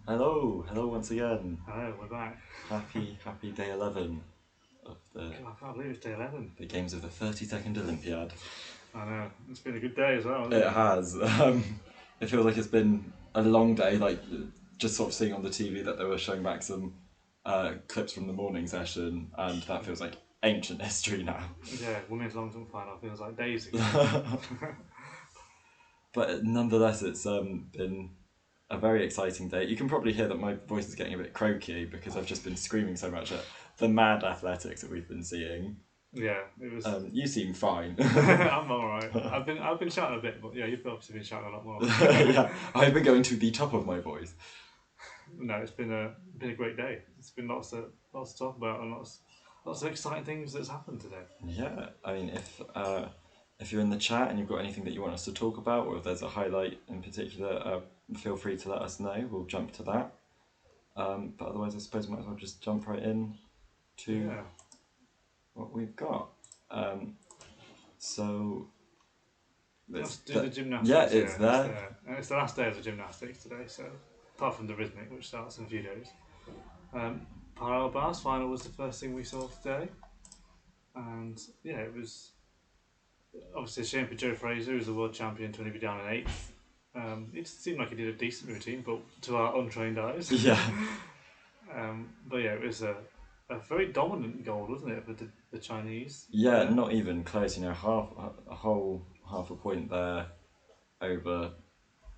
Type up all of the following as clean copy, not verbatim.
Hello once again. Hello, we're back. Happy day 11 of God, I can't believe it's day 11. the games of the 32nd Olympiad. I know, it's been a good day as well, hasn't It it? has. It feels like it's been a long day, like just sort of seeing on the TV that they were showing back some clips from the morning session, and that feels like ancient history now. Yeah, women's long jump final feels like days ago. But nonetheless, it's been a very exciting day. You can probably hear that my voice is getting a bit croaky because I've just been screaming so much at the mad athletics that we've been seeing. Yeah, it was. You seem fine. I'm alright. I've been shouting a bit, but yeah, you've obviously been shouting a lot more. Yeah, I've been going to the top of my voice. No, it's been a great day. It's been lots to talk about and lots of exciting things that's happened today. Yeah, I mean, if you're in the chat and you've got anything that you want us to talk about, or if there's a highlight in particular, feel free to let us know. We'll jump to that. But otherwise, I suppose we might as well just jump right in to Yeah. what we've got. So Let's it's do the gymnastics. yeah, it's It's there. there. And it's the last day of the gymnastics today, so apart from the rhythmic, which starts in a few days. Parallel bars final was the first thing we saw today, and yeah, it was obviously a shame for Joe Fraser, who's the world champion, to only be down in eighth. It seemed like he did a decent routine, but to our untrained eyes. Yeah, But yeah, it was a very dominant goal, wasn't it, for the Chinese? yeah, not even close. You know, a whole half a point there over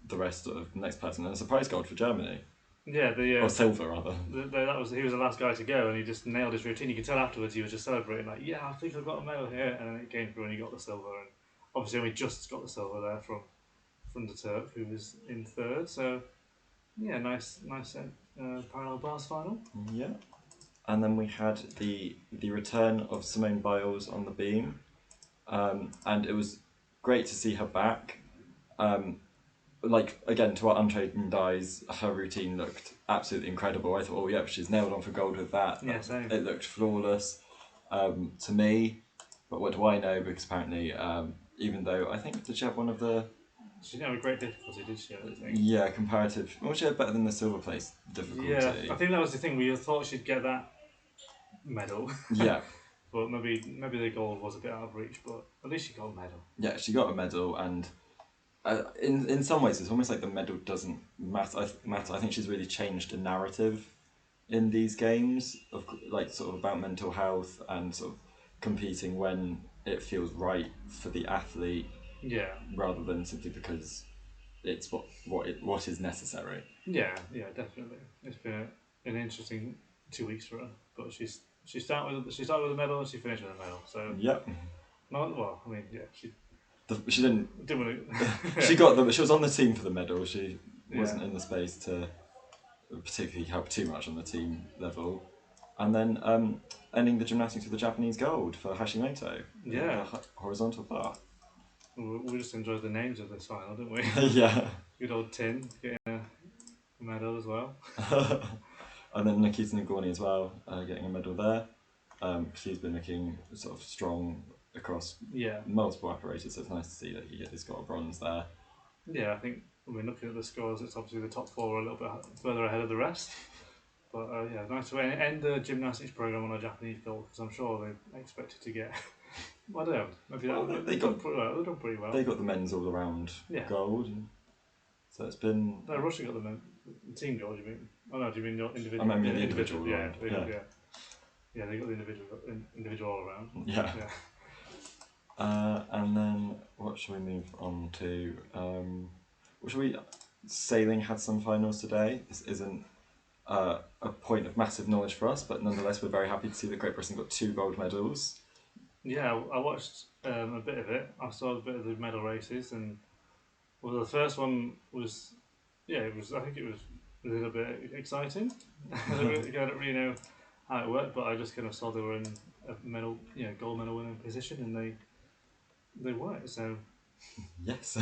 the rest of the next person, and a surprise gold for Germany, Yeah, or silver rather. that was he was the last guy to go, and he just nailed his routine. You could tell afterwards he was just celebrating, like, yeah, I think I've got a medal here, and then it came through and he got the silver, and obviously only just got the silver there from the Turk, who was in third. So yeah, nice parallel bars final. Yeah, and then we had the return of Simone Biles on the beam, and it was great to see her back. Um, like again, to our untrained eyes, her routine looked absolutely incredible. I thought, oh yep, she's nailed on for gold with that. Yeah, same. It looked flawless to me. But what do I know? Because apparently, even though I think did she have one of the She didn't have a great difficulty, did she? I don't think. yeah comparative? Well, she had better than the silver place difficulty. Yeah, I think that was the thing. We thought she'd get that medal, Yeah, but maybe the gold was a bit out of reach. But at least she got a medal. yeah, she got a medal, and in some ways, it's almost like the medal doesn't matter. I think she's really changed the narrative in these games of like sort of about mental health and sort of competing when it feels right for the athlete Yeah, rather than simply because it's what is necessary. yeah, definitely. It's been an interesting 2 weeks for her, but she started with a medal and she finished with a medal. So Yep. not well. I mean, yeah, she She didn't. didn't want She got the. She was on the team for the medal. She wasn't Yeah. in the space to particularly help too much on the team level. And then ending the gymnastics with the Japanese gold for Hashimoto. Yeah. The horizontal bar. We just enjoyed the names of this final, didn't we? Yeah. Good old Tin getting a medal as well. And then Nikita Nagorny as well, getting a medal there. She's been looking sort of strong across Yeah, multiple apparatus, so it's nice to see that he's got a bronze there. yeah. I think when looking at the scores, it's obviously the top four are a little bit further ahead of the rest. But yeah, nice to end the gymnastics program on a Japanese gold because I'm sure they expected to get. I don't know. Maybe Well, they've done pretty well. They've done pretty well. They got the men's all around Yeah. gold, and so it's been. No, Russia got the team gold. You mean? Oh no, do you mean the individual? I mean the individual Yeah, round. yeah. They got the individual all around. Yeah. Yeah. And then what should we move on to? What should we? Sailing had some finals today. This isn't a point of massive knowledge for us, but nonetheless, we're very happy to see that Great Britain got 2 gold medals. Yeah, I watched a bit of it. I saw a bit of the medal races, and well, the first one was, yeah, it was. I think it was a little bit exciting. I don't really know how it worked, but I just kind of saw they were in a medal, gold medal winning position, and they were. So Yes.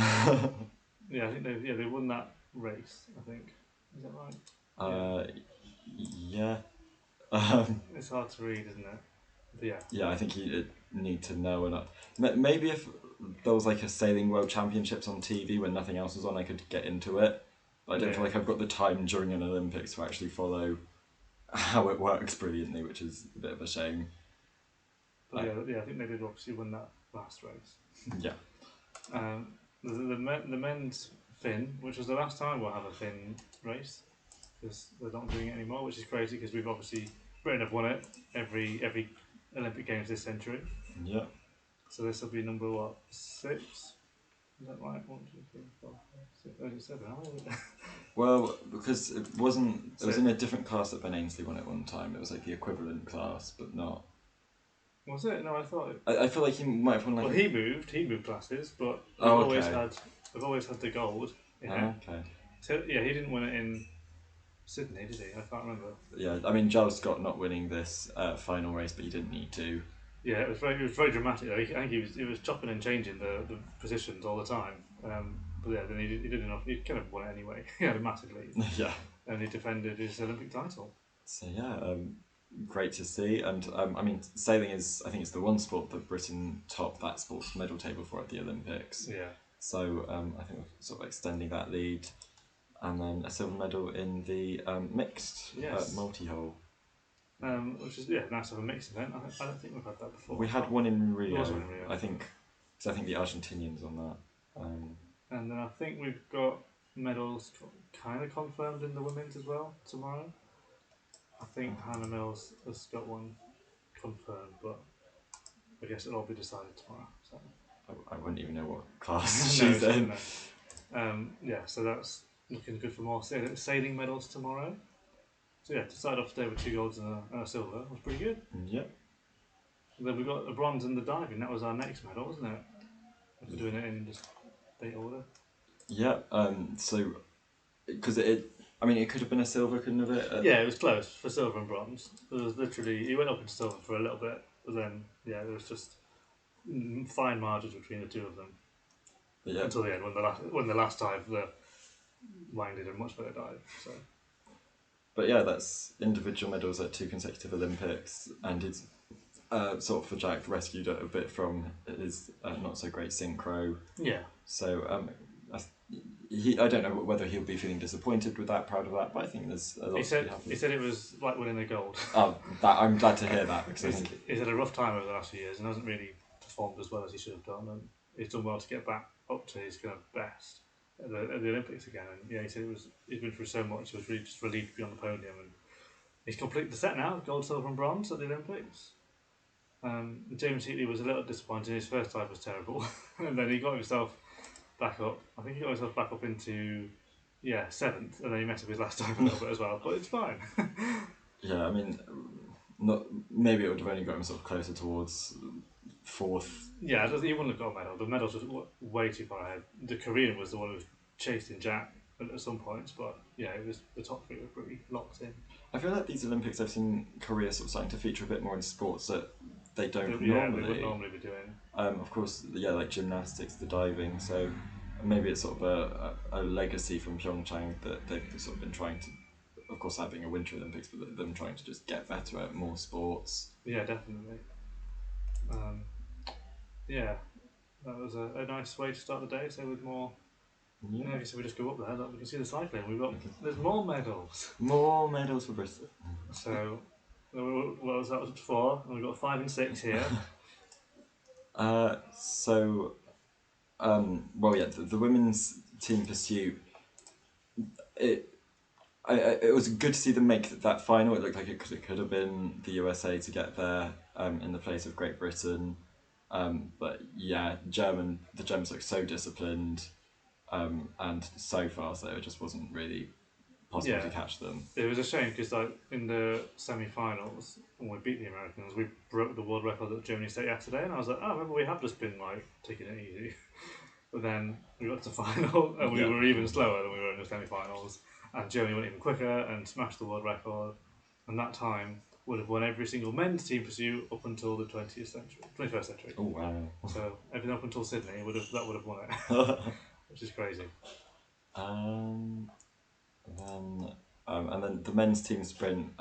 yeah, I think they won that race. I think is that right? Yeah. Um, It's hard to read, isn't it? But yeah, yeah, I think you need to know enough. Maybe if there was like a sailing world championships on TV when nothing else was on, I could get into it. But I don't feel like I've got the time during an Olympics to actually follow how it works brilliantly, which is a bit of a shame. But I think they did obviously win that last race. Yeah. The men's Finn, which was the last time we'll have a Finn race, because they're not doing it anymore, which is crazy because we've obviously Britain have won it every Olympic Games this century. Yeah. So this will be number what, 6? Is that right? 1, 2, 3, 4, 5, 6, 7. Well, because it was in a different class that Ben Ainsley won at one time. It was like the equivalent class, but not. Was it? No, I thought it. I feel like he might have won like. Well, he moved classes, but we've always had the gold. Yeah. Okay. So yeah, he didn't win it in Sydney, did he? I can't remember. Yeah, I mean Giles Scott not winning this final race, but he didn't need to. Yeah, it was very dramatic. Though. I think he was chopping and changing the positions all the time. But yeah, then he did enough. He kind of won it anyway. He had a massive lead. Yeah. And he defended his Olympic title. So yeah, great to see. And I mean, sailing is, I think it's the one sport that Britain topped that sports medal table for at the Olympics. Yeah. So I think we're sort of extending that lead. And then a silver medal in the mixed multi-hull. Which is nice to have a mixed event. I don't think we've had that before. We had one in Rio. One in Rio. I think, because I think the Argentinians on that. And then I think we've got medals kind of confirmed in the women's as well tomorrow. I think Hannah Mills has got one confirmed, but I guess it'll all be decided tomorrow. So. I wouldn't even know what class she's in. No. So that's looking good for more sailing medals tomorrow. So yeah, to start off today with 2 golds and a silver was pretty good. Yep. And then we got a bronze in the diving. That was our next medal, wasn't it? We're doing it in just date order. Yeah. So, because it could have been a silver, couldn't it? Yeah, it was close for silver and bronze. It was literally he went up in silver for a little bit, but then there was just fine margins between the two of them. Yeah. Until the end, when the last dive, the Wang did a much better dive. So. But yeah, that's individual medals at 2 consecutive Olympics, and it's sort of for Jack rescued it a bit from his not so great synchro. Yeah. So I don't know whether he'll be feeling disappointed with that, proud of that, but I think there's a lot to be happy. He said it was like winning the gold. I'm glad to hear that, because I think he's had a rough time over the last few years and hasn't really performed as well as he should have done, and he's done well to get back up to his kind of best at the Olympics again. And yeah, he said he's been through so much, he was really just relieved to be on the podium, and he's completed the set now, gold, silver and bronze at the Olympics. James Heatley was a little disappointed. His first dive was terrible, and then he got himself back up. I think he got himself back up into 7th, and then he messed up his last dive a little bit as well, but it's fine. Yeah, I mean, maybe it would have only got him sort of closer towards 4th. Yeah, he wouldn't have got a medal. The medals were way too far ahead. The Korean was the one who was chasing Jack at some points, but yeah, it was the top 3 were pretty locked in. I feel like these Olympics, I've seen Korea sort of starting to feature a bit more in sports that they don't They wouldn't normally be doing. Of course, like gymnastics, the diving. So maybe it's sort of a legacy from Pyeongchang that they've sort of been trying to, of course, having a Winter Olympics, but them trying to just get better at more sports. Yeah, definitely. That was a nice way to start the day. So with more. Yeah, I guess if we just go up there, we can see the cycling. There's more medals. More medals for Bristol. So, what was that? Was 4, and we've got 5 and 6 here. The women's team pursuit. It was good to see them make that final. It looked like it could have been the USA to get there in the place of Great Britain. But yeah, the Germans look so disciplined. And so fast that it just wasn't really possible to catch them. It was a shame because in the semi-finals, when we beat the Americans, we broke the world record that Germany set yesterday, and I was like, oh, remember we have just been taking it easy. But then we got to the final and we were even slower than we were in the semi-finals, and Germany went even quicker and smashed the world record, and that time would have won every single men's team pursuit up until the 21st century. Oh wow. So everything up until Sydney would have won it. Which is crazy. And then the men's team sprint.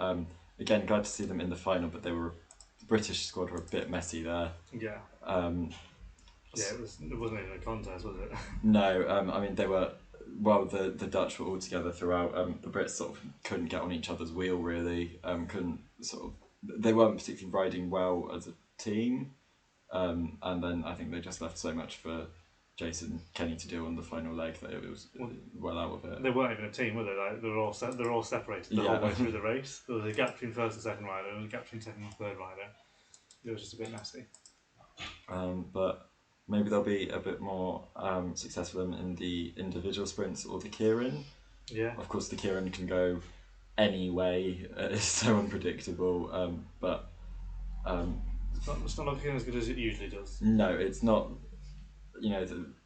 Again, glad to see them in the final, but the British squad were a bit messy there. Yeah. It wasn't even a contest, was it? No. I mean, they were the Dutch were all together throughout. The Brits sort of couldn't get on each other's wheel really. Couldn't sort of. They weren't particularly riding well as a team. And then I think they just left so much for Jason Kenny to do on the final leg that it was well out of it. They weren't even a team, were they? Like, they were all separated the whole way through the race. There was a gap between first and second rider, and a gap between second and third rider. It was just a bit messy. But maybe they'll be a bit more successful in the individual sprints or the Keirin. Yeah. Of course, the Keirin can go any way. It's so unpredictable. But it's not looking as good as it usually does. No, it's not.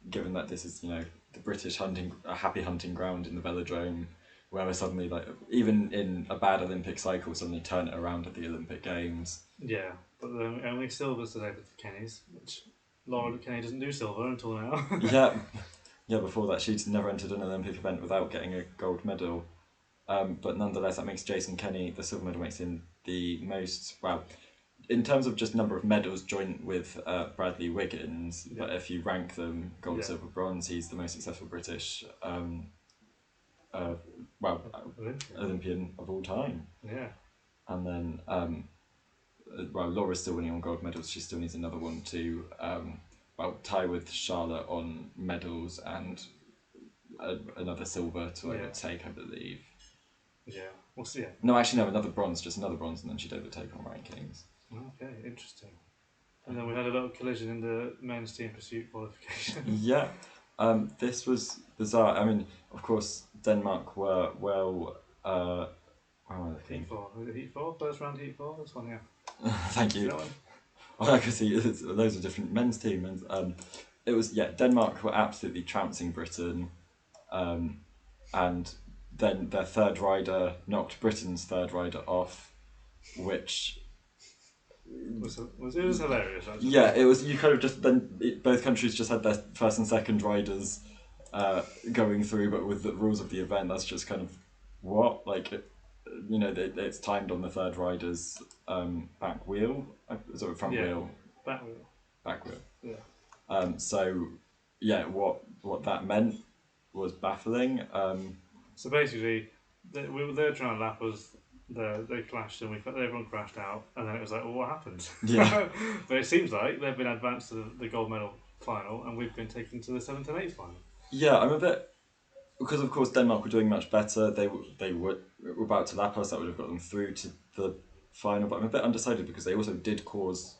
Given that this is the British a happy hunting ground in the velodrome, where we're suddenly like even in a bad Olympic cycle suddenly turn it around at the Olympic Games. Yeah, but only silvers today with the Kennys, which Laura Kenny doesn't do silver until now. Yeah. Before that, she'd never entered an Olympic event without getting a gold medal. But nonetheless, that makes Jason Kenny the silver medal makes him the most in terms of just number of medals, joint with Bradley Wiggins. Yeah. But if you rank them gold, silver, bronze, he's the most successful British Olympian of all time. Yeah. And then Laura's still winning on gold medals. She still needs another one to tie with Charlotte on medals and another silver to overtake, I believe. Yeah, we'll see. No, actually, no, another bronze, and then she'd overtake on rankings. Okay, interesting. And then we had a little collision in the men's team pursuit qualification. Yeah, this was bizarre. I mean, of course, Denmark were well. Heat 4. Was it Heat 4? First round Heat 4? This one, yeah. Thank you. That one? Well, I can see those are different men's team. It was Denmark were absolutely trouncing Britain, and then their third rider knocked Britain's third rider off, which it was hilarious. Actually. Yeah, it was. You kind of just both countries just had their first and second riders going through, but with the rules of the event, that's just kind of what it's timed on the third rider's back wheel, front wheel, back wheel. Yeah. So what that meant was baffling. So basically, their trying to lap was. They clashed and everyone crashed out, and then it was like, well, what happened? Yeah. But it seems like they've been advanced to the gold medal final, and we've been taken to the 7th and 8th final. Yeah, I'm a bit because of course Denmark were doing much better. They were about to lap us. That would have got them through to the final. But I'm a bit undecided because they also did cause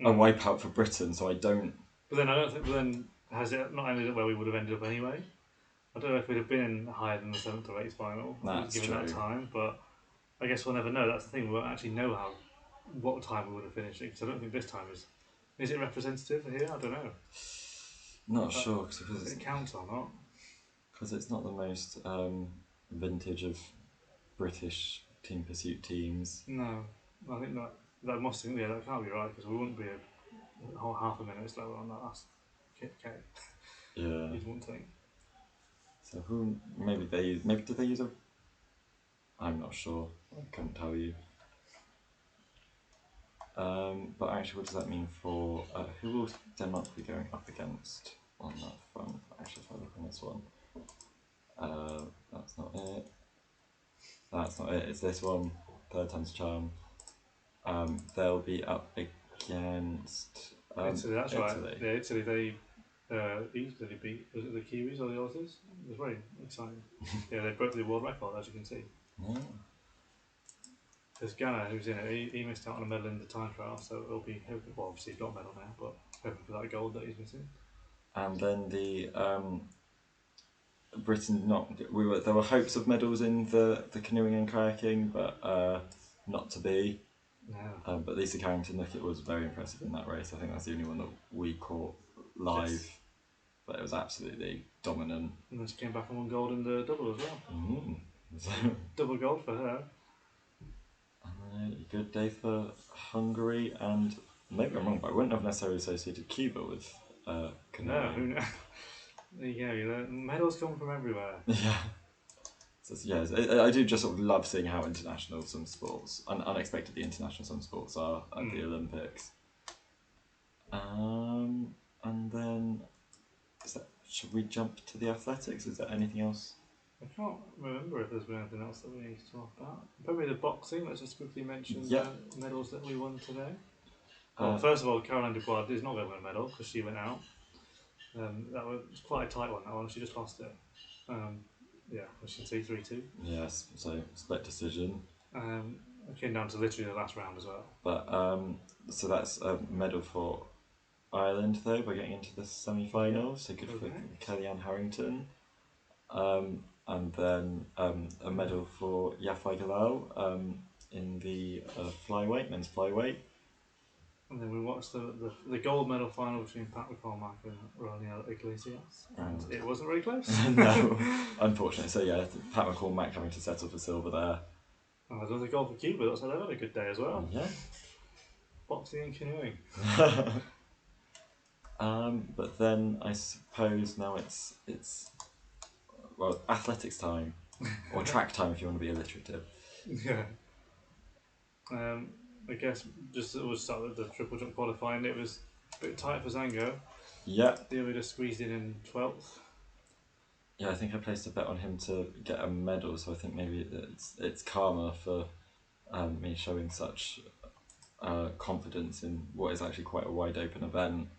a wipeout for Britain. So I don't. But then I don't think. But then has it not ended up where we would have ended up anyway? I don't know if we'd have been higher than the 7th or 8th final given that time, but. I guess we'll never know. That's the thing. We won't actually know what time we would have finished it because I don't think this time is. Is it representative here? I don't know. Not sure because it counts or not. Because it's not the most vintage of British team pursuit teams. No, I think that must that can't be right because we wouldn't be a whole half a minute slower on that last Kit Kat. Yeah. You'd want to think. So maybe did they use a. I'm not sure. I couldn't tell you. But actually, what does that mean for who will Denmark be going up against on that front? Actually, if I look on this one, that's not it. That's not it. It's this one. Third time's charm. They'll be up against Italy. That's Italy. Right. Yeah, Italy. They easily beat. Was it the Kiwis or the Aussies? It was very exciting. Yeah, they broke the world record, as you can see. Yeah. Because Ghana, who's in it, he missed out on a medal in the time trial, so it'll be hoping. Well, obviously he's got a medal now, but hoping for that gold that he's missing. And then the Britain there were hopes of medals in the canoeing and kayaking, but not to be. No. But Lisa Carrington was very impressive in that race. I think that's the only one that we caught live. Yes. But it was absolutely dominant. And then she came back and won gold in the double as well. Mm-hmm. Double gold for her. Good day for Hungary, and maybe I'm wrong, but I wouldn't have necessarily associated Cuba with canoeing. No. There you go. Medals come from everywhere. Yeah. I do just sort of love seeing how international some sports, unexpectedly international some sports are at the Olympics. And then should we jump to the athletics? Is there anything else? I can't remember if there's been anything else that we need to talk about. Probably the boxing. Let's just quickly mention Yeah. the medals that we won today. Uh, Well, first of all, Caroline Dubois is not going to win a medal because she went out. That was quite a tight one. That one, she just lost it. Yeah, as you can see, 3-2. Yes, so split decision. It came down to literally the last round as well. But so that's a medal for Ireland though. We're getting into the semi-finals. So good for Kellyanne Harrington. And then a medal for Yafai Galal in the men's flyweight. And then we watched the gold medal final between Pat McCormack and Ronnie Iglesias. And it wasn't very close. No, unfortunately. So yeah, Pat McCormack having to settle for silver there. And there's another goal for Cuba, so they've had a good day as well. Yeah. Boxing and canoeing. But then I suppose now it's well, athletics time, or track time if you want to be alliterative. Yeah. I guess we'll start with the triple jump qualifying. It was a bit tight for Zango. Yeah. They just squeezed in 12th. Yeah, I think I placed a bet on him to get a medal, so I think maybe it's karma for me showing such confidence in what is actually quite a wide open event.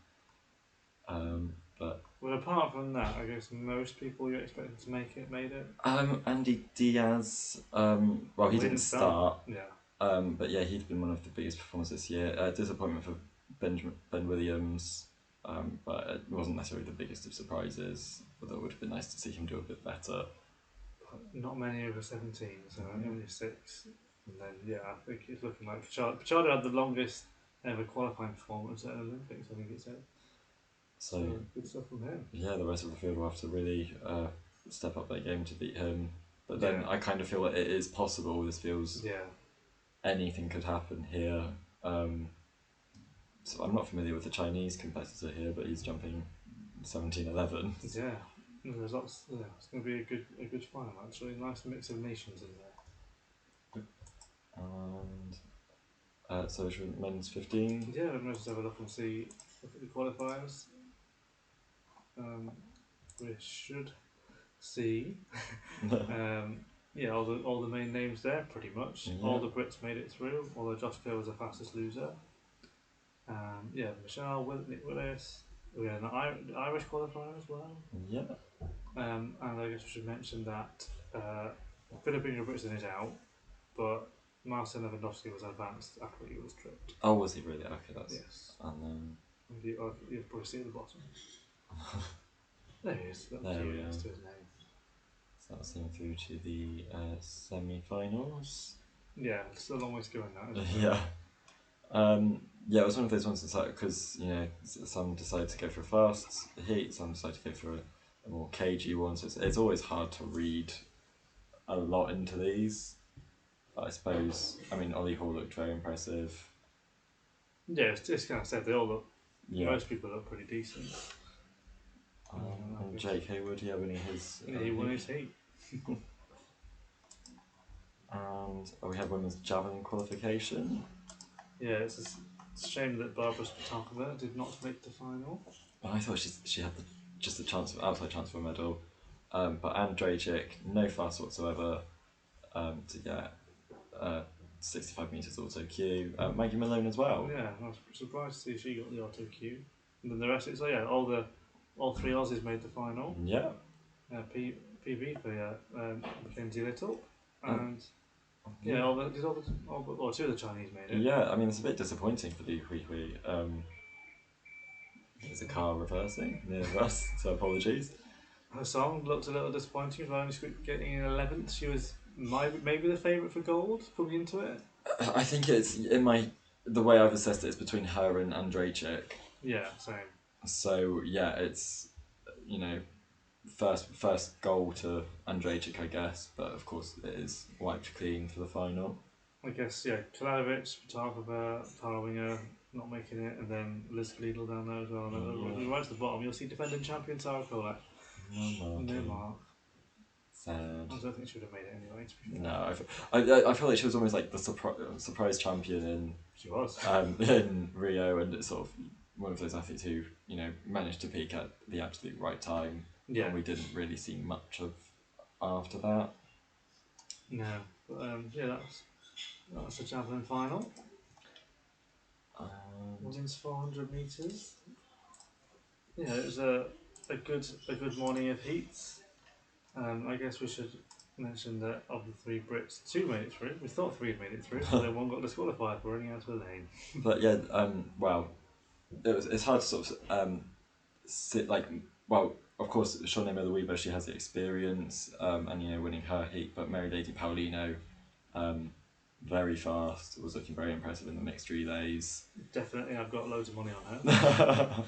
But well, apart from that, I guess most people you expected to make it made it. Andy Diaz, well, he didn't start. Yeah. But yeah, he's been one of the biggest performers this year. Disappointment for Ben Williams, but it wasn't necessarily the biggest of surprises. Although it would have been nice to see him do a bit better. Not many over 17, so only 6. And then yeah, I think it's looking like Pichardo had the longest ever qualifying performance at Olympics. I think it said. So good stuff from him. Yeah, the rest of the field will have to really step up their game to beat him. But then I kind of feel like it is possible. This feels anything could happen here. So I'm not familiar with the Chinese competitor here, but he's jumping 17:11. Yeah, there's lots. Yeah, it's going to be a good final actually. Nice mix of nations in there. And so men's 15. Yeah, let's have a look and look at the qualifiers. We should see. Yeah, all the main names there pretty much. Yeah. All the Brits made it through, although Josh Taylor was the fastest loser. Yeah, Michelle, Nick Willis. We had an Irish qualifier as well. Yeah. And I guess we should mention that Philip Ingebrigtsen is out, but Marcin Lewandowski was advanced after he was tripped. Oh, was he really? Okay, that's... Yes. And then... You'll probably see at the bottom. There he is. There we are. To his name. So that's him through to the semi-finals. Yeah, it's a long way to go in that, isn't it? Yeah. Yeah, it was one of those ones because some decide to go for a fast heat, some decide to go for a more cagey one. So it's always hard to read a lot into these. But I suppose Ollie Hall looked very impressive. Yeah, it's kind of said they all look. Yeah. Most people look pretty decent. And Jake Hayward, winning his. He won his heat. And we had women's javelin qualification. Yeah, it's a shame that Barbara Spittakova did not make the final. Well, I thought she had just a outside chance for a medal. But Andrejczyk, no fuss whatsoever to get 65 metres auto Q. Maggie Malone as well. Yeah, I was surprised to see she got the auto Q. And then the rest, all 3 Aussies made the final. Yeah. PB for Mackenzie Little. And all but 2 of the Chinese made it. Yeah, it's a bit disappointing for Li Huihui. There's a car reversing near us, so apologies. Her song looked a little disappointing. She was only getting in 11th. She was maybe the favourite for gold coming into it. I think it's the way I've assessed it is between her and Andrejczyk. Yeah, same. So yeah, it's first goal to Andrejczyk, I guess, but of course it is wiped clean for the final. I guess Kalanovic, Spittakova, Tara Winger not making it, and then Liz Lidl down there as well. And right at the bottom, you'll see defending champion Sarah Kolak. No mark. Sad. I don't think she would have made it anyway. No, I feel like she was almost like the surprise champion in. She was. In Rio, and it sort of one of those athletes who managed to peak at the absolute right time, Yeah. and we didn't really see much of after that. No. But, that's the javelin final. Women's 400 metres. Yeah, it was a good morning of heats. I guess we should mention that of the 3 Brits, 2 made it through. We thought 3 had made it through, but then 1 got disqualified for running out of the lane. But yeah, well, it's hard to sort of of course, Shawnee Miller-Weaver, she has the experience, and winning her heat, but Mary Lady Paulino, very fast, was looking very impressive in the mixed relays. Definitely, I've got loads of money on her.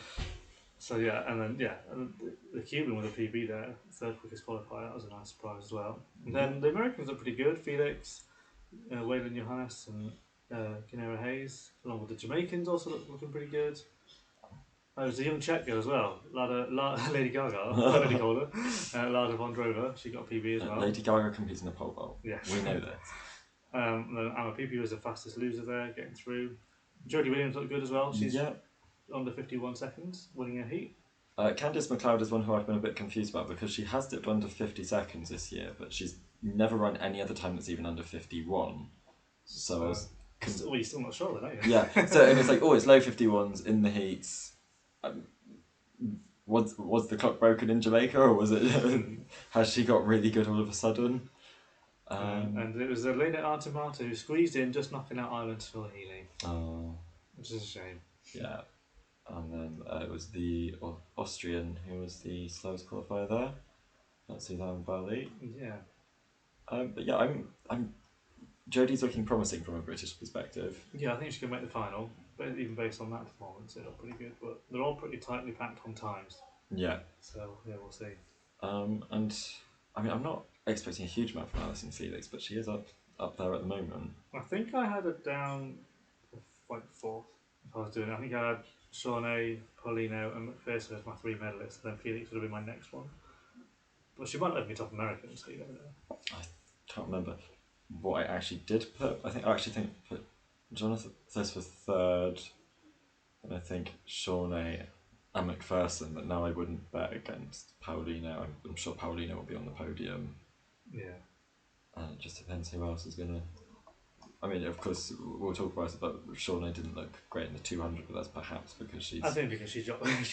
So yeah, and then the Cuban with a PB there, 3rd quickest qualifier, that was a nice surprise as well. And then the Americans are pretty good, Felix, Waylon Johannes and Kinera Hayes, along with the Jamaicans also looking pretty good. There's a young Czech girl as well, Lady Gaga, Lady Calder, Lada Vondrova, she got a PB as well. Lady Gaga competes in the pole vault. Yeah. We know this. Then Amma Pipi was the fastest loser there, getting through. Jodie Williams looked good as well, she's under 51 seconds, winning a heat. Candice McLeod is one who I've been a bit confused about because she has dipped under 50 seconds this year, but she's never run any other time that's even under 51. So I was... you're still not sure then, are you? Yeah, so and it's like, it's low 51s in the heats. Was the clock broken in Jamaica, or was it... has she got really good all of a sudden? And it was Elena Artemata who squeezed in, just knocking out Ireland's Phil Healy. Oh. Which is a shame. Yeah. And then it was the Austrian who was the slowest qualifier there. That's Suzanne Valley. Yeah. But yeah, I'm Jodie's looking promising from a British perspective. Yeah, I think she can make the final. But even based on that performance, it looked pretty good. But they're all pretty tightly packed on times. Yeah. So yeah, we'll see. And I mean, I'm not expecting a huge amount from Alison Felix, but she is up there at the moment. I think I had it down like 4th if I was doing it. I think I had Shawnee, Paulino, and McPherson as my 3 medalists, and then Felix would have been my next one. But she might let me top American, so you never know. I can't remember what I actually did put. I actually think put Jonathan Thos for 3rd, and I think Shawnee and McPherson, but now I wouldn't bet against Paulino. I'm sure Paulino will be on the podium. Yeah. And it just depends who else is going to... I mean, of course, we'll talk about it, but Shawnee didn't look great in the 200, but that's perhaps because she's... I think because she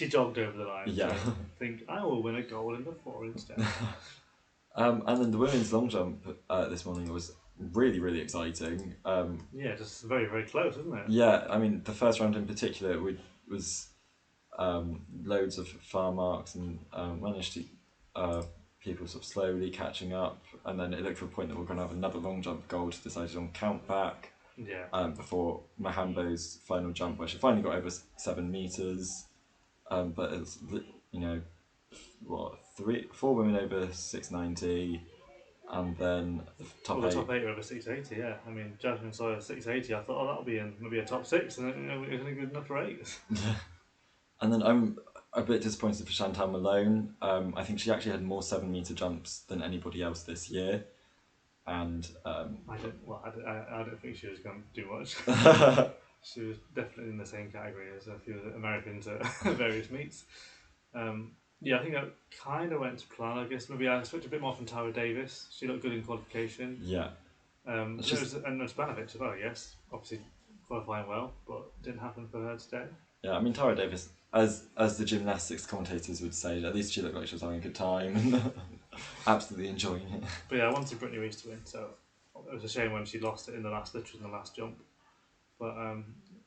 jogged over the line. Yeah. So I think I will win a gold in the 4 instead. And then the women's long jump this morning was really, really exciting. Yeah, just very, very close, isn't it? Yeah, I mean, the first round in particular was loads of far marks and managed to... people sort of slowly catching up, and then it looked for a point that we're going to have another long jump gold decided on count back. Yeah. Before Mahambo's final jump, where she finally got over 7 meters, but it's 4 women over 690, and then the top 8. The top 8 are over 680. Yeah, I mean Jasmine Sawyer 680. I thought, that'll be in maybe a top 6, and it's only good enough for 8. And then I'm a bit disappointed for Chantal Malone. I think she actually had more 7-meter jumps than anybody else this year, and I don't think she was going to do much. She was definitely in the same category as a few of the Americans at various meets. Yeah, I think that kind of went to plan. I guess maybe I switched a bit more from Tara Davis. She looked good in qualification. Yeah. And Spanovic as well, yes. Obviously qualifying well, but didn't happen for her today. Yeah, I mean Tara Davis, as the gymnastics commentators would say, at least she looked like she was having a good time. Absolutely enjoying it. But yeah, I wanted Brittany Reese to win, so it was a shame when she lost it literally in the last jump. But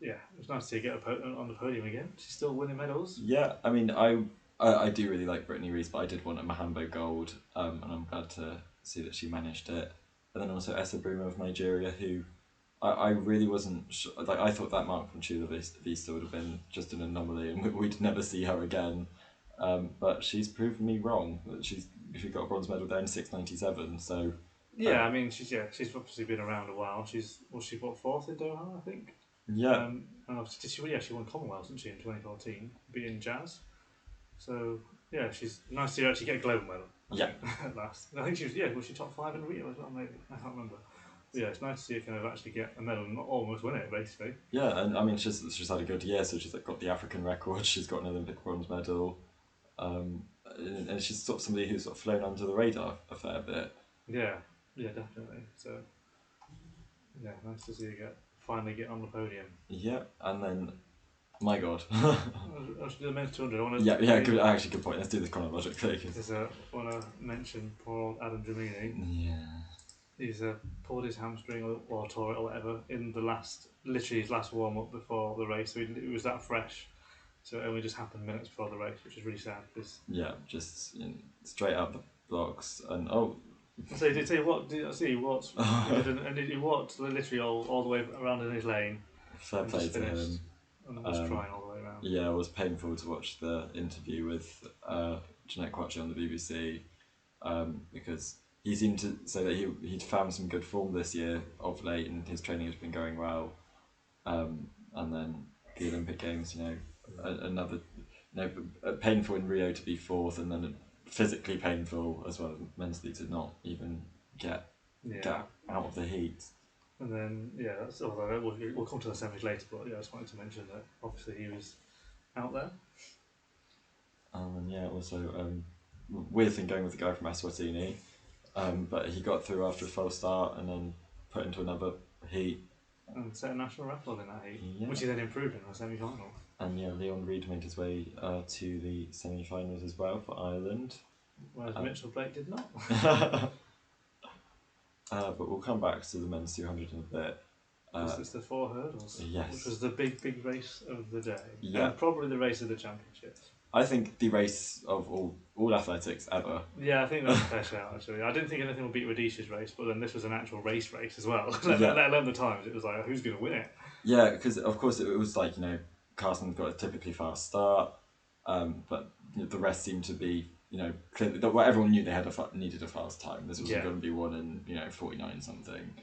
yeah, it was nice to see her get on the podium again. She's still winning medals. Yeah, I mean, I do really like Brittany Reese, but I did want a Mahambo gold, and I'm glad to see that she managed it. And then also Essa Bruma of Nigeria, who I really wasn't sure. Like, I thought that mark from Chula Vista would have been just an anomaly, and we'd never see her again. But she's proven me wrong. She got a bronze medal there in 697. So yeah, I mean she's obviously been around a while. She got 4th in Doha, I think. Yeah. And she won Commonwealth, didn't she, in 2014, beating Jazz. So yeah, she's nice to actually get a global medal. Yeah. At last. I think she was she top 5 in Rio as well, maybe. I can't remember. yeah, it's nice to see her kind of actually get a medal and almost win it, basically. Yeah, and I mean she's had a good year. So she's got the African record. She's got an Olympic bronze medal, and she's sort of somebody who's sort of flown under the radar a fair bit. Yeah, yeah, definitely. So, yeah, nice to see her finally get on the podium. Yeah, and then, my God. I should do the men's 200. I want to. Yeah, good. Actually, good point. Let's do this chronologically. Because I want to mention poor old Adam Dramini. Yeah. He's pulled his hamstring or tore it or whatever in literally his last warm up before the race. So it was that fresh. So it only just happened minutes before the race, which is really sad. Yeah, just straight out the blocks and So he did say what? Did I see he walked? He walked literally all the way around in his lane. Fair play to him. And was crying all the way around. Yeah, it was painful to watch the interview with Jeanette Quatchi on the BBC because he seemed to say that he'd found some good form this year of late and his training has been going well. And then the Olympic Games, another, painful in Rio to be fourth, and then physically painful as well as mentally to not even get out of the heat. And then that's we'll come to the semis later, but I just wanted to mention that obviously he was out there. And also weird thing going with the guy from Eswatini, but he got through after a false start and then put into another heat. And set a national record in that heat, which he then improved in the semi-final. And Leon Reid made his way to the semi-finals as well for Ireland. Whereas Mitchell Blake did not. But we'll come back to the men's 200 in a bit. It's the 4 hurdles, yes. Which was the big race of the day. Yeah. And probably the race of the championships. I think the race of all athletics ever. Yeah, I think that's a fair shout, actually. I didn't think anything would beat Radisha's race, but then this was an actual race as well. Let alone the times. It was like, who's going to win it? Yeah, because of course it was like, Carson's got a typically fast start, but the rest seemed to be, clearly, everyone knew they needed a fast time. This wasn't going to be one in, 49 something.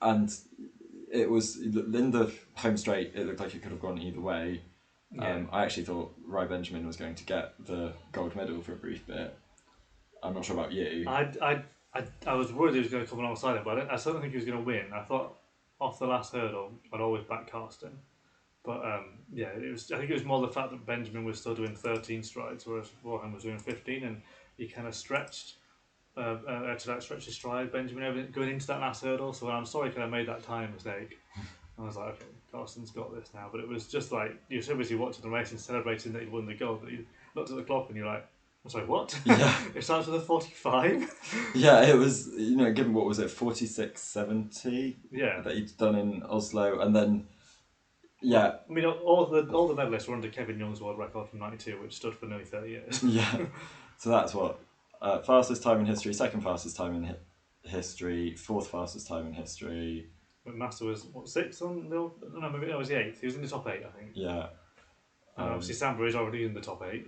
And it was, in the home straight, it looked like it could have gone either way. I actually thought Rai Benjamin was going to get the gold medal for a brief bit. I'm not sure about you. I was worried he was going to come alongside him, but I still don't think he was going to win. I thought off the last hurdle, I'd always back Karsten. But I think it was more the fact that Benjamin was still doing 13 strides, whereas Rohan was doing 15, and he kind of stretched his stride, Benjamin, going into that last hurdle. So I'm sorry, I made that time mistake. I was like, okay, Karsten's got this now. But it was just like, you're so busy watching the race and celebrating that he'd won the gold that you looked at the clock and you're like, I'm sorry, what? Yeah. It starts with a 45? Yeah, it was, given what was it, 46.70? Yeah. That he'd done in Oslo, and then, yeah. I mean, all the medalists were under Kevin Young's world record from 92, which stood for nearly 30 years. Yeah. So that's what? Fastest time in history, second fastest time in history, fourth fastest time in history. McMaster was, what, 6th on the... No, maybe that was the 8th. He was in the top 8, I think. Yeah. And obviously Sambra is already in the top 8.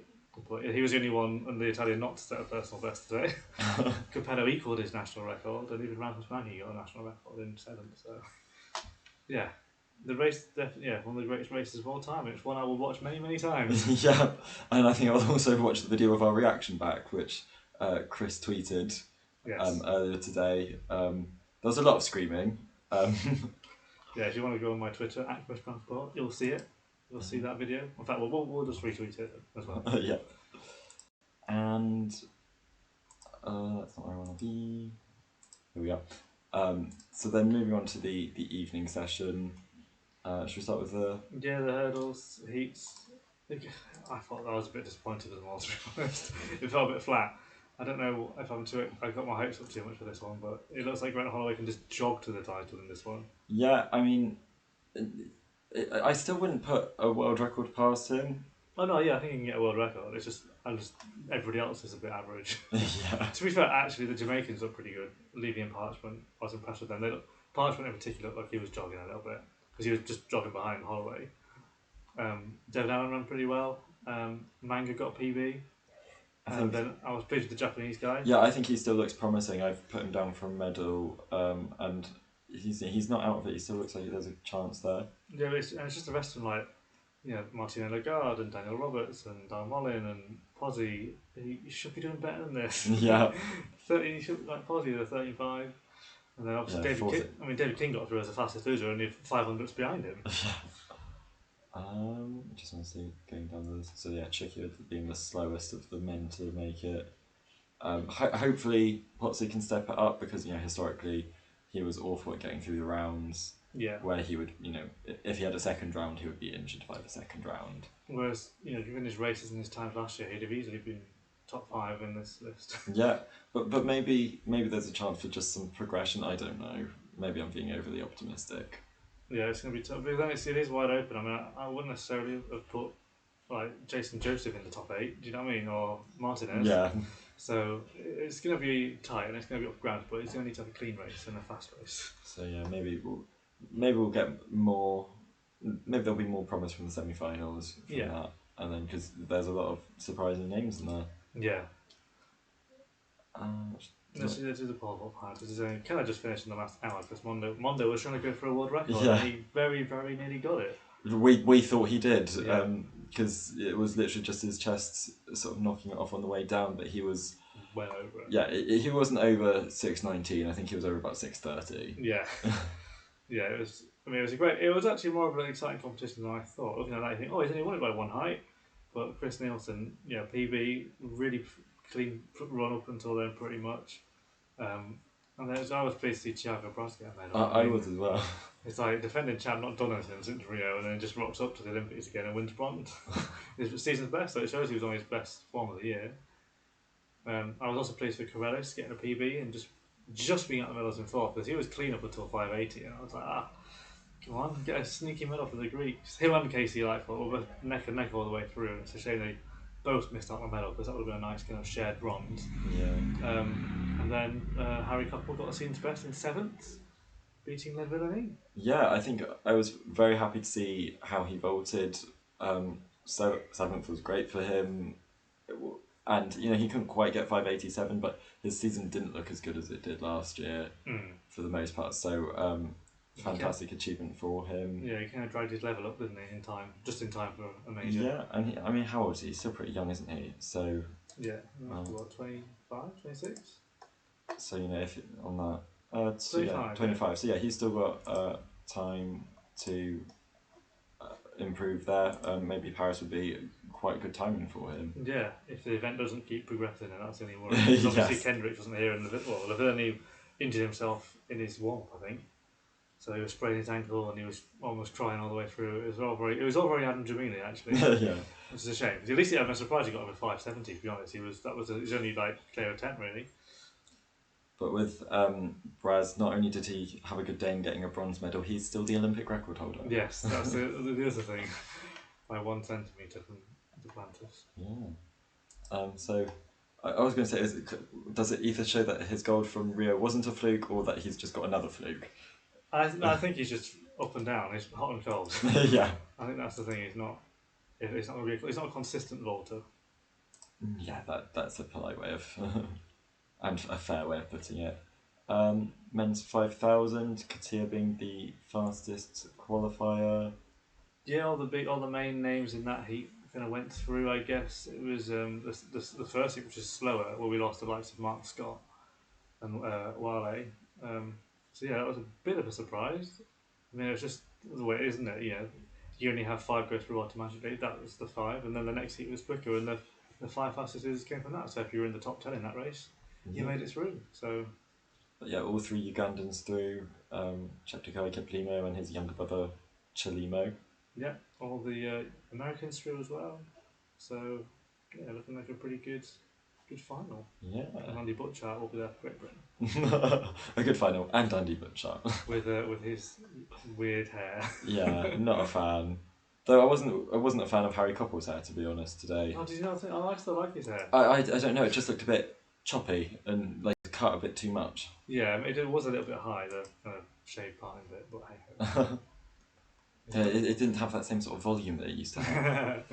But he was the only one in the Italian not to set a personal best today. Capello equalled his national record, and even Rasmus Maggi got a national record in 7th. So, yeah. The race, one of the greatest races of all time. It's one I will watch many, many times. Yeah, and I think I'll also watch the video of our reaction back, which Chris tweeted earlier today. There was a lot of screaming. Yeah, if you want to go on my Twitter, @ChrisTransport, you'll see it. You'll see that video. In fact, we'll just retweet it as well. Yeah. And that's not where I want to be. Here we are. So then moving on to the evening session. Should we start with the... Yeah, the hurdles, heats. I thought I was a bit disappointed as well, to be honest. It felt a bit flat. I don't know if I got my hopes up too much for this one, but it looks like Grant Holloway can just jog to the title in this one. Yeah, I mean, I still wouldn't put a world record past him. Oh no, yeah, I think he can get a world record. It's just everybody else is a bit average. Yeah. To be fair, actually, the Jamaicans look pretty good. Levy and Parchment, I was impressed with them. Parchment in particular looked like he was jogging a little bit because he was just jogging behind Holloway. Devon Allen ran pretty well. Manga got PB. And then I was pleased with the Japanese guy. Yeah, I think he still looks promising. I've put him down for a medal, and he's not out of it. He still looks like there's a chance there. Yeah, it's just the rest of them, like, Martina Lagarde and Daniel Roberts and Dan Mollin and Pozzi. You should be doing better than this. Yeah. You should, like Pozzi, the 35. And then obviously Yeah, David King got through as the fastest loser, only 500s behind him. Just want to see going down the list. So yeah, Chicky being the slowest of the men to make it. Hopefully Potsy can step it up because historically he was awful at getting through the rounds. Yeah. Where he would, if he had a second round, he would be injured by the second round. Whereas, given his races and his times last year, he'd have easily been top 5 in this list. Yeah, but maybe there's a chance for just some progression. I don't know. Maybe I'm being overly optimistic. Yeah, it's going to be tough. But then it is wide open. I mean, I wouldn't necessarily have put like Jason Joseph in the top 8. Do you know what I mean? Or Martinez. Yeah. So it's going to be tight and it's going to be up ground, but it's going to need to have a clean race and a fast race. So yeah, maybe we'll get more. Maybe there'll be more promise from the semi-finals from that, and then because there's a lot of surprising names in there. Yeah. Let's do the poll up hard. This is kind of just finished in the last hour because Mondo was trying to go for a world record and he very, very nearly got it. We thought he did because it was literally just his chest sort of knocking it off on the way down, but he was well over it. Yeah, he wasn't over 6:19. I think he was over about 6:30. Yeah, yeah. It was. I mean, it was actually more of an exciting competition than I thought. Looking at that, I think, he's only won it by one height, but Chris Nielsen, PB, really clean run up until then, pretty much. And then I was pleased to see Thiago Bros get a medal. I was as well. It's like defending champ, not done anything since Rio, and then just rocks up to the Olympics again and wins bronze. His season's best, so it shows he was on his best form of the year. I was also pleased for Corellis getting a PB and just being at the medals in fourth because he was clean up until 580, and I was like, come on, get a sneaky medal for the Greeks. Him and Casey Lightfoot were neck and neck all the way through, and it's a shame they both missed out on a medal because that would have been a nice kind of shared bronze. Yeah. And then Harry Couple got a season's best in 7th, beating Le Villani. Yeah, I think I was very happy to see how he vaulted. 7th was great for him. And he couldn't quite get 587, but his season didn't look as good as it did last year for the most part. So fantastic achievement for him. Yeah, he kind of dragged his level up, didn't he, just in time for a major. Yeah, and how old is he? He's still pretty young, isn't he? So yeah, what, 25, 26? So if on that 25. Yeah. So yeah, he's still got time to improve there. Maybe Paris would be quite good timing for him. Yeah, if the event doesn't keep progressing, and that's the only worry. Yes. Obviously, Kendrick wasn't here, and Lavergne injured himself in his warm-up, I think. So he was spraining his ankle, and he was almost crying all the way through. It was all very Adam Jamili, actually. Yeah. Which is a shame. At least I'm surprised he got over 570. To be honest, he's only like clear of 10 really. But with Braz, not only did he have a good day in getting a bronze medal, he's still the Olympic record holder. Yes, that's the other thing. By 1 centimetre from Duplantis. Yeah. So I was going to say, does it either show that his gold from Rio wasn't a fluke or that he's just got another fluke? I think he's just up and down. He's hot and cold. Yeah. I think that's the thing. He's not a consistent vaulter. Yeah, that's a polite way of and a fair way of putting it. Men's 5,000, Katia being the fastest qualifier. Yeah, all the main names in that heat kind of went through. I guess it was the first heat, which is slower, where we lost the likes of Mark Scott and Wale. So yeah, that was a bit of a surprise. I mean, it was just the way it is, isn't it? Yeah, you only have 5 go through automatically. That was the 5, and then the next heat was quicker, and the 5 fastest came from that. So if you were in the top 10 in that race, you made it through. So. But yeah, all 3 Ugandans through. Cheptegei Kiplimo and his younger brother Chilimo. Yeah, all the Americans through as well. So yeah, looking like a pretty good final. Yeah. And Andy Butchart will be there for Great Britain. A good final, and Andy Butchart. with his weird hair. Yeah, not a fan. Though I wasn't a fan of Harry Coppell's hair, to be honest, today. Oh, did you not think? I still like his hair. I don't know. It just looked a bit choppy and like cut a bit too much. Yeah, it was a little bit high, the kind of shade part of it, but hey. Yeah, it didn't have that same sort of volume that it used to have.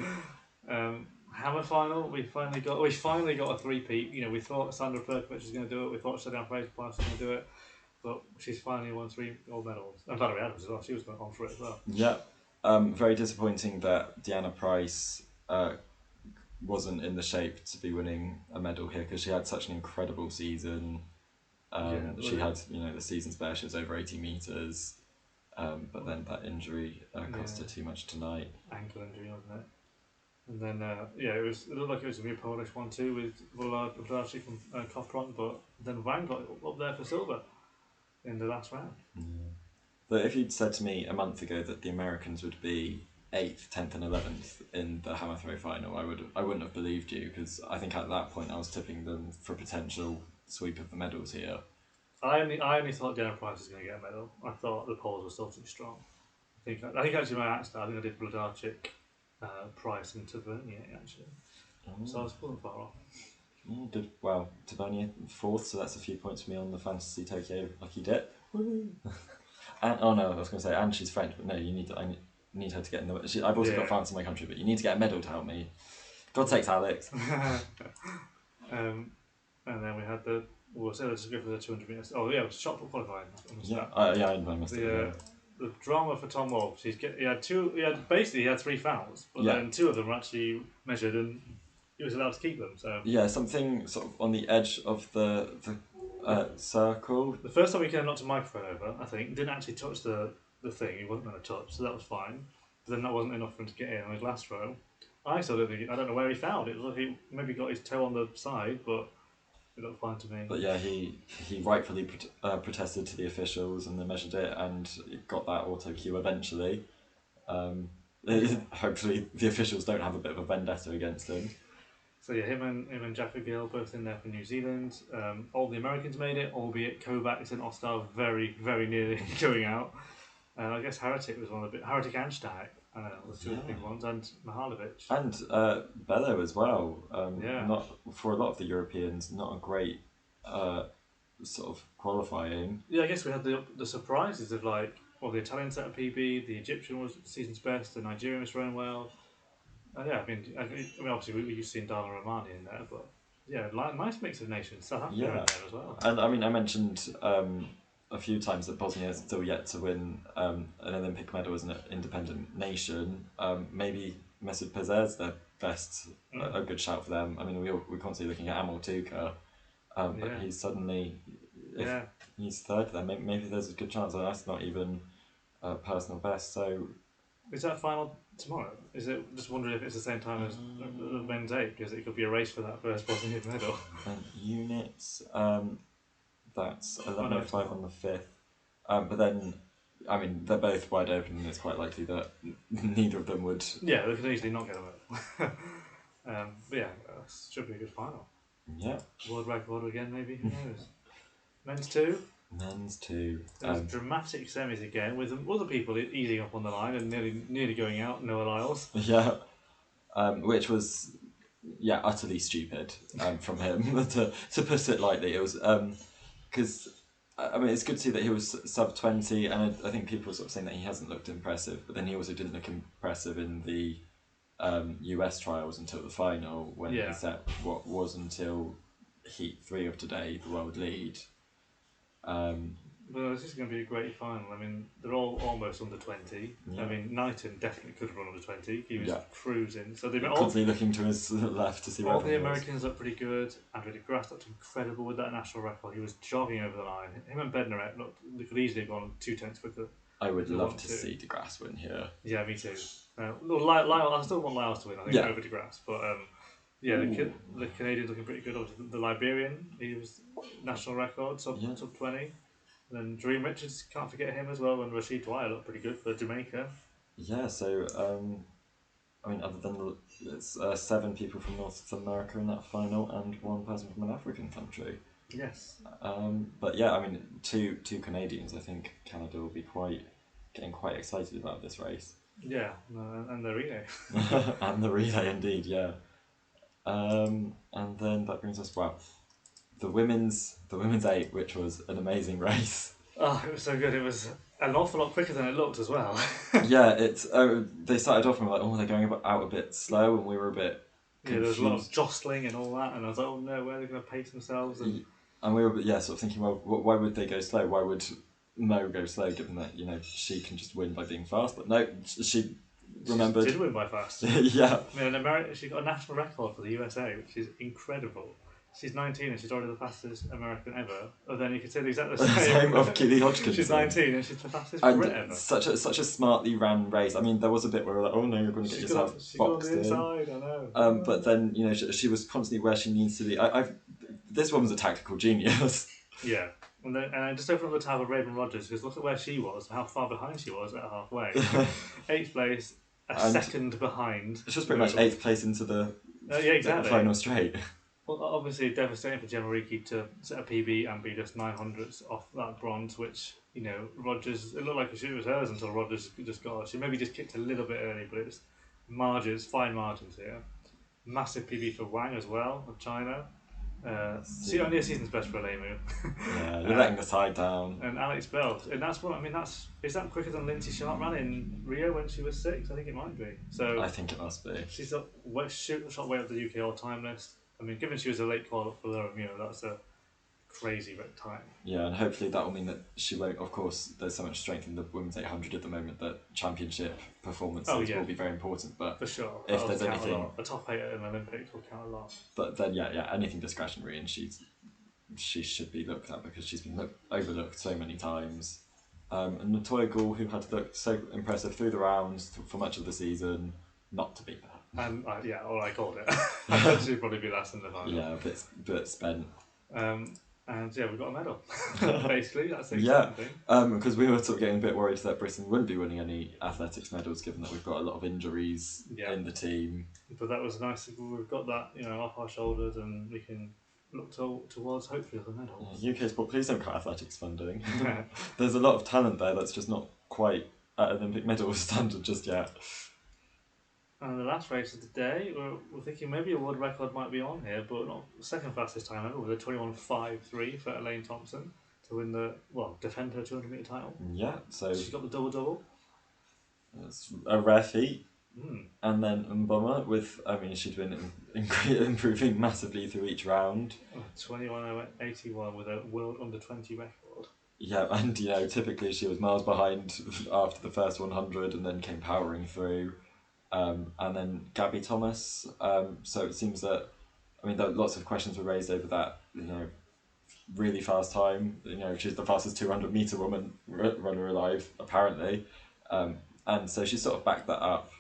Hammer final, we finally got a 3-peat. We thought Sandra Perkovic was going to do it. We thought Shadian Fraser-Price was going to do it, but she's finally won 3 gold medals. And Valerie Adams as well. She was going on for it as well. Yeah. Very disappointing that Deanna Price wasn't in the shape to be winning a medal here because she had such an incredible season. She had, the season's best. She was over 80 meters, but then that injury cost her too much tonight. Ankle injury, wasn't it? And then it looked like it was gonna be a Polish one too with Włodarczyk from Kofron, but then Wang got up there for silver in the last round. Yeah. But if you'd said to me a month ago that the Americans would be 8th, 10th, and 11th in the hammer throw final, I wouldn't have believed you, because I think at that point I was tipping them for potential sweep of the medals here. I only thought Jenna Price was going to get a medal. I thought the Poles were still too strong. I think actually my answer, I think I did Włodarczyk, Price, and Tavernier actually. So I was pulling far off. You did well. Tavernier 4th, so that's a few points for me on the Fantasy Tokyo lucky dip. And I was going to say, and she's French, but no, I need her to get in the. I've also got France in my country, but you need to get a medal to help me. God sakes, Alex. And then we had let's just go for the 200 metres. Oh yeah, it was shot put qualifying. I missed it. The drama for Tom Wolfe. He had 3 fouls, but then 2 of them were actually measured, and he was allowed to keep them. So yeah, something sort of on the edge of the circle. The first time he came knocked a microphone over, I think, didn't actually touch the thing. He wasn't going to touch, so that was fine. But then that wasn't enough for him to get in on his last throw. I don't know where he fouled. It was like he maybe got his toe on the side, but it looked fine to me. But yeah, he rightfully protested to the officials, and they measured it, and got that auto cue eventually. Hopefully the officials don't have a bit of a vendetta against him. So yeah, him and Jaffa Gill both in there for New Zealand. All the Americans made it, albeit Kovacs and Ostar very, very nearly going out. I guess Heretic was one of the Heretic and Stag, the two of the big ones, and Mihalovic. And Bello as well. Not for a lot of the Europeans, not a great sort of qualifying. Yeah, I guess we had the surprises of the Italian set of PB, the Egyptian was season's best, the Nigerian was running well. I mean, obviously we've seen Dana Romani in there, but yeah, nice mix of nations. South Africa in there as well. And I mean, I mentioned a few times that Bosnia is still yet to win an Olympic medal as an independent nation. Maybe Mesut Pezer's their best, a good shout for them. I mean, we're constantly looking at Amol Tuka, but he's suddenly, if he's third there, maybe there's a good chance that that's not even personal best. So. Is that final tomorrow? Is it? Just wondering if it's the same time as the men's 8, because it could be a race for that first Bosnian medal. And units, that's 11:05 on the 5th. But then, I mean, they're both wide open, and it's quite likely that neither of them would. Yeah, they could easily not get a medal. But yeah, should be a good final. Yeah. World record again, maybe. Who knows? Men's 2. Men's 2. There's dramatic semis again, with other people easing up on the line and nearly going out. Noah Lyles. Yeah, which was utterly stupid from him to put it lightly. It was because I mean it's good to see that he was sub 20, and I think people were sort of saying that he hasn't looked impressive, but then he also didn't look impressive in the US trials until the final when he set what was until Heat 3 of today the world lead. Well, this is going to be a great final. I mean, they're all almost under 20. Yeah. I mean, Knighton definitely could have run under 20. He was cruising. So they've constantly looking to his left to see where all the Americans look pretty good. Andre de Grasse looked incredible with that national record. He was jogging over the line. Him and Bednarek they could easily have gone 2 tenths quicker. I would love to see de Grasse win here. Yeah, me too. Lyle, I still want Lyles to win, I think, over de Grasse. But the Canadian's looking pretty good. Obviously, the Liberian, he was national record, sub 20. And then Dream Richards, can't forget him as well, and Rashid Dwyer looked pretty good for Jamaica. Yeah, so, I mean, other than it's 7 people from North America in that final and 1 person from an African country. Yes. But yeah, I mean, two Canadians. I think Canada will be getting quite excited about this race. Yeah, and the relay. And the relay, indeed, yeah. And then that brings us, the women's 8, which was an amazing race. Oh, it was so good. It was an awful lot quicker than it looked as well. Yeah, it's they started off and were like, they're going out a bit slow, and we were a bit confused. Yeah, there was a lot of jostling and all that, and I was like, oh no, where are they going to pace themselves? And we were sort of thinking, well, why would they go slow? Why would Mo go slow, given that she can just win by being fast? But no, she remembered. She did win by fast. Yeah. I mean, in America, she got a national record for the USA, which is incredible. she's 19 and she's already the fastest American ever. Or then you could say the exact Same same. of Keely Hodgkinson. She's 19 and she's the fastest And Brit ever. such a smartly ran race. I mean, there was a bit where we were like, oh no, you're going to get yourself boxed on the in. inside, I know. But then, you know, she was constantly where she needs to be. This woman's a tactical genius. Yeah. And just open up the tab of Raven Rogers, because look at where she was, how far behind she was at halfway. 8th place, And second behind. She was pretty much 8th place into the yeah, exactly. final straight. Well, obviously devastating for Gemma Ricci to set a PB and be just 900ths off that bronze, which, you know, Rogers, it looked like it was hers until Rogers just got her. She maybe just kicked a little bit early, but it's margins, fine margins here. Massive PB for Wang as well, of China. Only a season's best for Lemu. Yeah, you're letting the side down. And Alex Bell, and that's what I mean. Is that quicker than Lindsay Sharp ran in Rio when she was 6? I think it might be. So I think it must be. she's shot way up the UK all-time list. I mean, given she was a late qualifier for Laura Muir, that's a crazy time. Yeah, and hopefully that will mean that she won't. Of course, there's so much strength in the women's 800 at the moment that championship performances will be very important. But for sure, if there's anything, a top 8 at an Olympics will count a lot. But then, anything discretionary, and she should be looked at because she's been overlooked so many times. And Natoya Gould, who had looked so impressive through the rounds for much of the season, not to beat her. Or I called it. I thought she'd probably be last in the final. Yeah, but spent. And we've got a medal. Basically, that's the exciting thing. Because we were sort of getting a bit worried that Britain wouldn't be winning any athletics medals, given that we've got a lot of injuries in the team. But that was nice. We've got that, off our shoulders, and we can look towards hopefully the medals. Yeah, UK sport, please don't cut athletics funding. There's a lot of talent there that's just not quite at Olympic medal standard just yet. And the last race of the day, we're thinking maybe a world record might be on here, but not the second fastest time ever, with a 21.53 for Elaine Thompson to win defend her 200 metre title. Yeah, so she's got the double. It's a rare feat. Mm. And then Mboma she'd been improving massively through each round. 21.81 with a world under 20 record. Yeah, and typically she was miles behind after the first 100 and then came powering through. And then Gabby Thomas. So it seems that lots of questions were raised over that. Really fast time. She's the fastest 200 meter woman runner alive apparently. And so she sort of backed that up.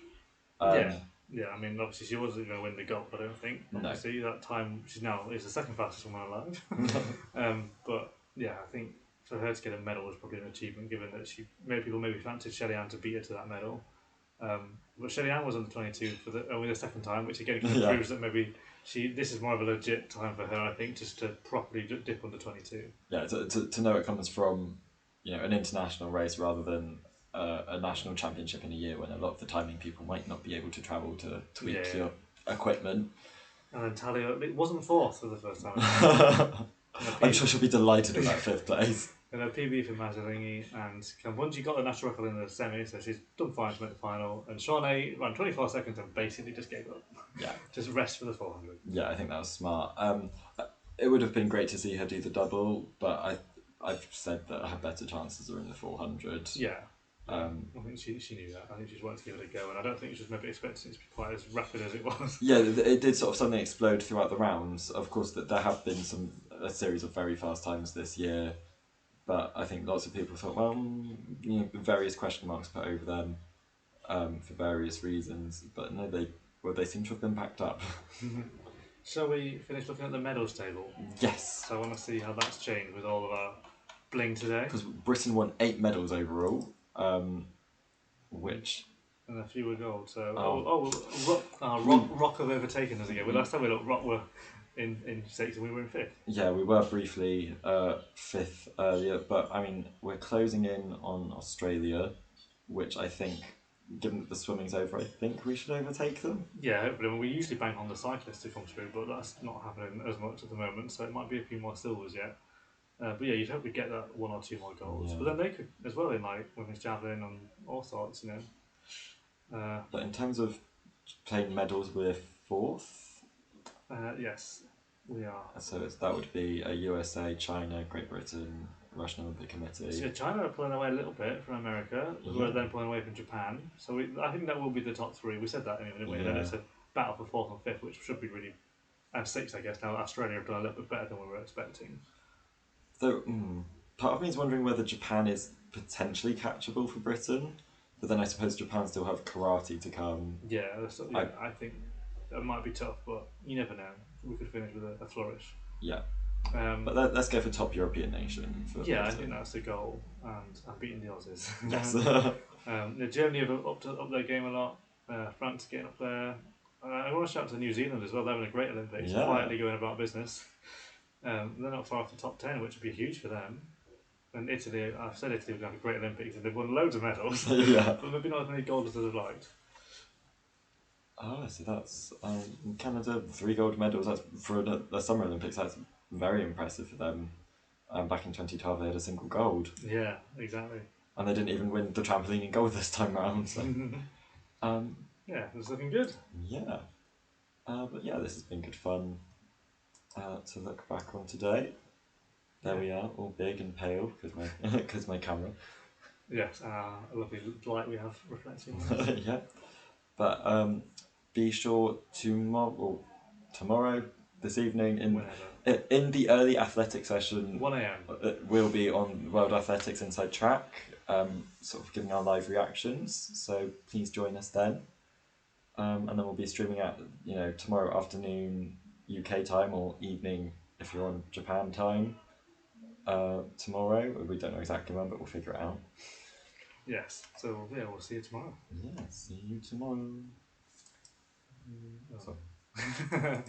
Yeah. I mean, obviously she wasn't going to win the gold, I don't think. Obviously, that time she now is the second fastest woman alive. But yeah, I think for her to get a medal was probably an achievement, given that people maybe fancied Shelly-Ann to beat her to that medal. But Shelly-Ann was under 22 for only the second time, which again kind of proves that maybe this is more of a legit time for her, I think, just to properly dip under 22. Yeah, to know it comes from an international race rather than a national championship in a year when a lot of the timing people might not be able to travel to tweak your equipment. And then Talia, it wasn't fourth for the first time. I'm sure she'll be delighted with that 5th place. And a PB for Mazzaringhi, and Kambunji got the national record in the semi, so she's done fine to make the final. And Shawnee ran 24 seconds and basically just gave up. Yeah. Just rest for the 400. Yeah, I think that was smart. It would have been great to see her do the double, but I've said that her better chances are in the 400. Yeah. I think she knew that. I think she just wanted to give it a go, and I don't think she was maybe expecting it to be quite as rapid as it was. Yeah, it did sort of suddenly explode throughout the rounds. Of course, that there have been a series of very fast times this year, but I think lots of people thought, various question marks put over them for various reasons. But no, they seem to have been packed up. Shall we finish looking at the medals table? Yes. So I want to see how that's changed with all of our bling today. Because Britain won 8 medals overall. Which and a few were gold. So Rock have overtaken us again. Well, last time we looked, Rock were in 6th and we were in 5th. Yeah, we were briefly 5th earlier, but we're closing in on Australia, which I think, given that the swimming's over, I think we should overtake them. Yeah, hopefully. We usually bank on the cyclists to come through, but that's not happening as much at the moment. So it might be a few more silvers yet. But yeah, you'd hope we get that 1 or 2 more golds. Yeah. But then they could as well in women's javelin and all sorts, But in terms of playing medals, we're 4th. Yes, we are. So that would be a USA, China, Great Britain, Russian Olympic Committee. So China are pulling away a little bit from America, who are then pulling away from Japan. So I think that will be the top 3. We said that anyway, didn't we? And then it's a battle for 4th and 5th, which should be really and 6, I guess. Now Australia have done a little bit better than we were expecting. Though, part of me is wondering whether Japan is potentially catchable for Britain, but then I suppose Japan still have karate to come. Yeah, I think that might be tough, but you never know. We could finish with a flourish. Yeah. Um, But let's go for top European nation. For yeah, I Britain. think that's the goal, and beating the Aussies. Yes. Germany have up their game a lot. France getting up there. I want to shout out to New Zealand as well. They're having a great Olympics, Yeah. quietly going about business. They're not far off the top 10, which would be huge for them. And Italy, I've said Italy would have a great Olympics, and they've won loads of medals, Yeah. but maybe not as many gold as they'd have liked. Oh, so that's Canada, 3 gold medals. That's for the Summer Olympics. That's very impressive for them. Back in 2012, they had a single gold, Yeah, exactly. and they didn't even win the trampoline in gold this time round. So, yeah, it's looking good. yeah. But yeah, this has been good fun to look back on today. There we are, all big and pale because my camera. Yes, a lovely light we have reflecting. Yeah, but be sure tomorrow, this evening in the early athletic session, 1 a.m. We'll be on World Athletics Inside Track, sort of giving our live reactions. So please join us then, and then we'll be streaming out, tomorrow afternoon UK time or evening if you're on Japan time. Tomorrow, we don't know exactly when, but we'll figure it out. Yes, so yeah, we'll see you tomorrow. Yeah, see you tomorrow. Oh.